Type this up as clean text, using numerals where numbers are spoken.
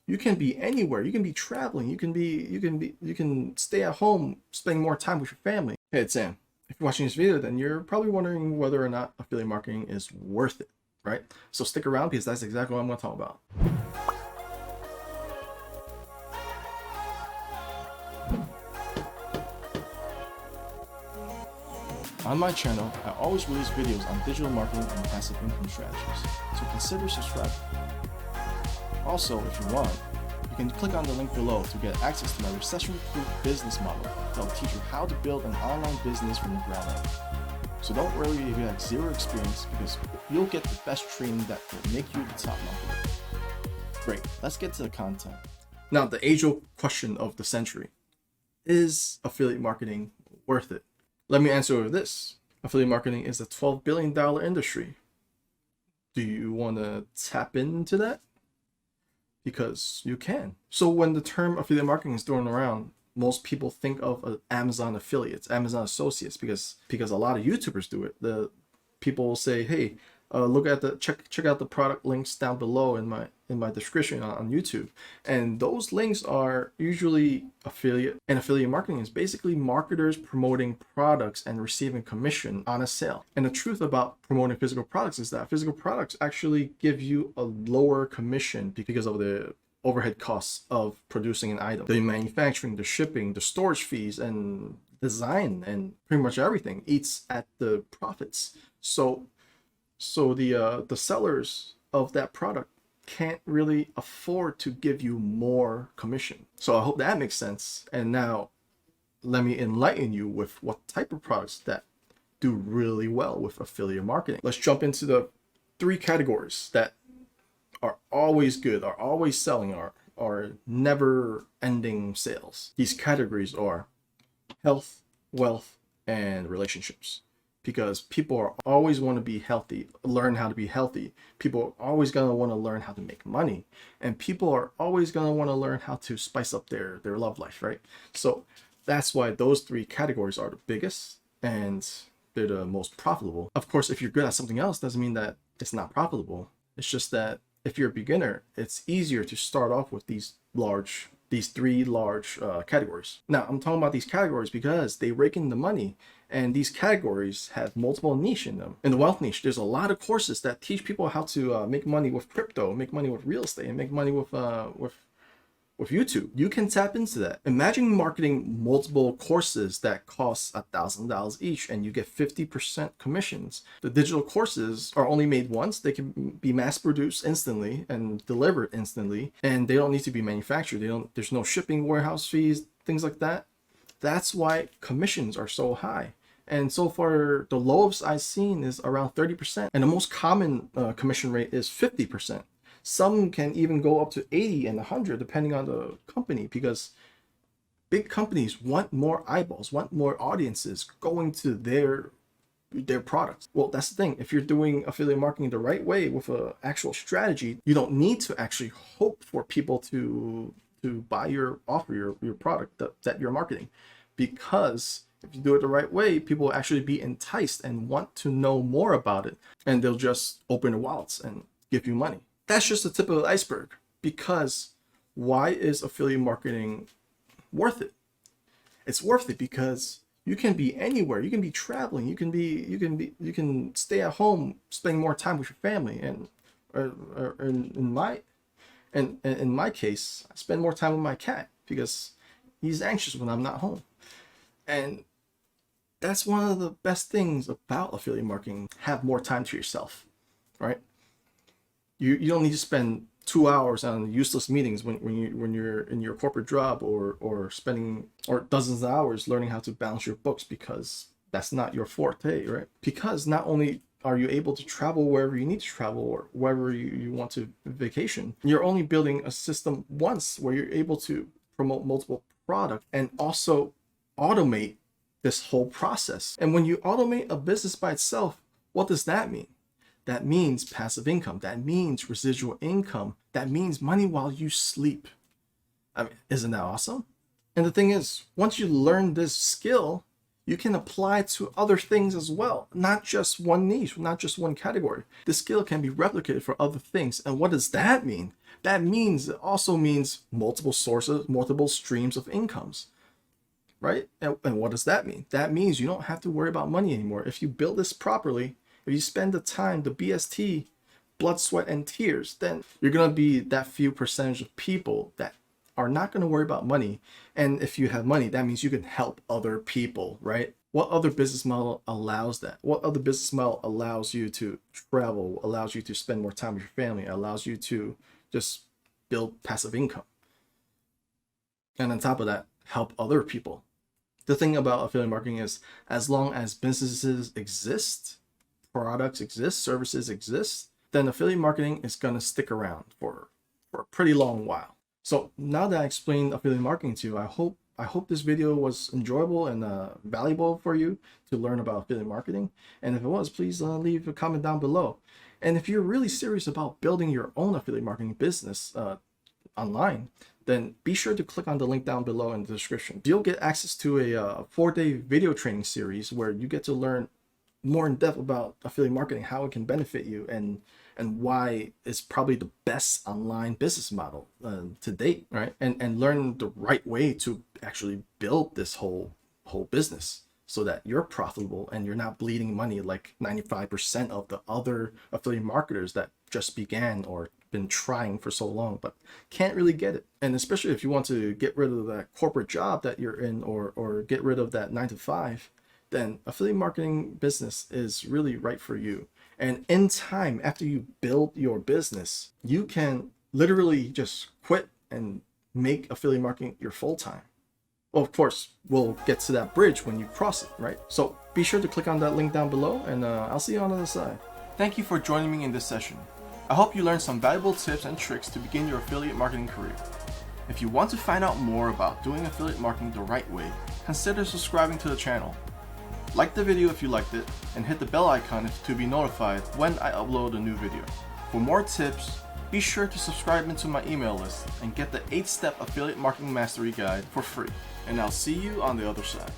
you can be anywhere. You can be traveling. You can stay at home, spending more time with your family. Hey, it's Sam. If you're watching this video, then you're probably wondering whether or not affiliate marketing is worth it, right? So stick around because that's exactly what I'm going to talk about. On my channel, I always release videos on digital marketing and passive income strategies, so consider subscribing. Also, if you want, you can click on the link below to get access to my recession-proof business model that will teach you how to build an online business from the ground up. So don't worry if you have zero experience, because you'll get the best training that will make you the top marketer. Great, let's get to the content. Now, the age-old question of the century: is affiliate marketing worth it? Let me answer with this. Affiliate marketing is a $12 billion industry. Do you want to tap into that? Because you can. So when the term affiliate marketing is thrown around, most people think of Amazon affiliates, Amazon associates, because a lot of YouTubers do it. The people will say, hey, look at the check out the product links down below in my description on YouTube, and those links are usually affiliate. And affiliate marketing is basically marketers promoting products and receiving commission on a sale. And the truth about promoting physical products is that physical products actually give you a lower commission because of the overhead costs of producing an item, the manufacturing, the shipping, the storage fees, and design, and pretty much everything eats at the profits. So the sellers of that product can't really afford to give you more commission. So I hope that makes sense. And now let me enlighten you with what type of products that do really well with affiliate marketing. Let's jump into the 3 categories that are always good, are always selling, are never ending sales. These categories are health, wealth, and relationships. Because people are always want to be healthy, learn how to be healthy. People are always going to want to learn how to make money. And people are always going to want to learn how to spice up their love life, right? So that's why those 3 categories are the biggest and they're the most profitable. Of course, if you're good at something else, doesn't mean that it's not profitable. It's just that if you're a beginner, it's easier to start off with these 3 large categories. Now, I'm talking about these categories because they rake in the money, and these categories have multiple niche in them. In the wealth niche, there's a lot of courses that teach people how to make money with crypto, make money with real estate, and make money with YouTube. You can tap into that. Imagine marketing multiple courses that cost $1,000 each, and you get 50% commissions. The digital courses are only made once. They can be mass produced instantly and delivered instantly, and they don't need to be manufactured. There's no shipping, warehouse fees, things like that. That's why commissions are so high. And so far, the lowest I've seen is around 30%, and the most common commission rate is 50%. Some can even go up to 80 and 100 depending on the company, because big companies want more eyeballs, want more audiences going to their products. Well, that's the thing. If you're doing affiliate marketing the right way with an actual strategy, you don't need to actually hope for people to buy your offer, your product that you're marketing, because if you do it the right way, people will actually be enticed and want to know more about it, and they'll just open their wallets and give you money. That's just the tip of the iceberg. Because why is affiliate marketing worth it? It's worth it because you can be anywhere. You can be traveling. You can stay at home, spending more time with your family. And in my case, I spend more time with my cat because he's anxious when I'm not home. And that's one of the best things about affiliate marketing. Have more time to yourself, right? You don't need to spend 2 hours on useless meetings when you're in your corporate job, or spending dozens of hours learning how to balance your books, because that's not your forte, right? Because not only are you able to travel wherever you need to travel, or wherever you want to vacation, you're only building a system once where you're able to promote multiple products and also automate this whole process. And when you automate a business by itself, what does that mean? That means passive income. That means residual income. That means money while you sleep. I mean, isn't that awesome? And the thing is, once you learn this skill, you can apply it to other things as well. Not just one niche, not just one category. This skill can be replicated for other things. And what does that mean? It also means multiple sources, multiple streams of incomes, right? And what does that mean? That means you don't have to worry about money anymore. If you build this properly, if you spend the time, the BST, blood, sweat, and tears, then you're going to be that few percentage of people that are not going to worry about money. And if you have money, that means you can help other people, right? What other business model allows that? What other business model allows you to travel, allows you to spend more time with your family, allows you to just build passive income? And on top of that, help other people. The thing about affiliate marketing is, as long as businesses exist, products exist, services exist, then affiliate marketing is going to stick around for a pretty long while. So now that I explained affiliate marketing to you, I hope this video was enjoyable and valuable for you to learn about affiliate marketing. And if it was, please leave a comment down below. And if you're really serious about building your own affiliate marketing business online, then be sure to click on the link down below in the description. You'll get access to a 4-day video training series where you get to learn more in depth about affiliate marketing, how it can benefit you, and why it's probably the best online business model to date, right? And learn the right way to actually build this whole business so that you're profitable and you're not bleeding money like 95% of the other affiliate marketers that just began or been trying for so long but can't really get it. And especially if you want to get rid of that corporate job that you're in, or get rid of that 9-to-5, then affiliate marketing business is really right for you. And in time, after you build your business, you can literally just quit and make affiliate marketing your full-time. Well, of course, we'll get to that bridge when you cross it, right? So be sure to click on that link down below, and I'll see you on the other side. Thank you for joining me in this session. I hope you learned some valuable tips and tricks to begin your affiliate marketing career. If you want to find out more about doing affiliate marketing the right way, consider subscribing to the channel. Like the video if you liked it, and hit the bell icon to be notified when I upload a new video. For more tips, be sure to subscribe into my email list and get the 8-step affiliate marketing mastery guide for free. And I'll see you on the other side.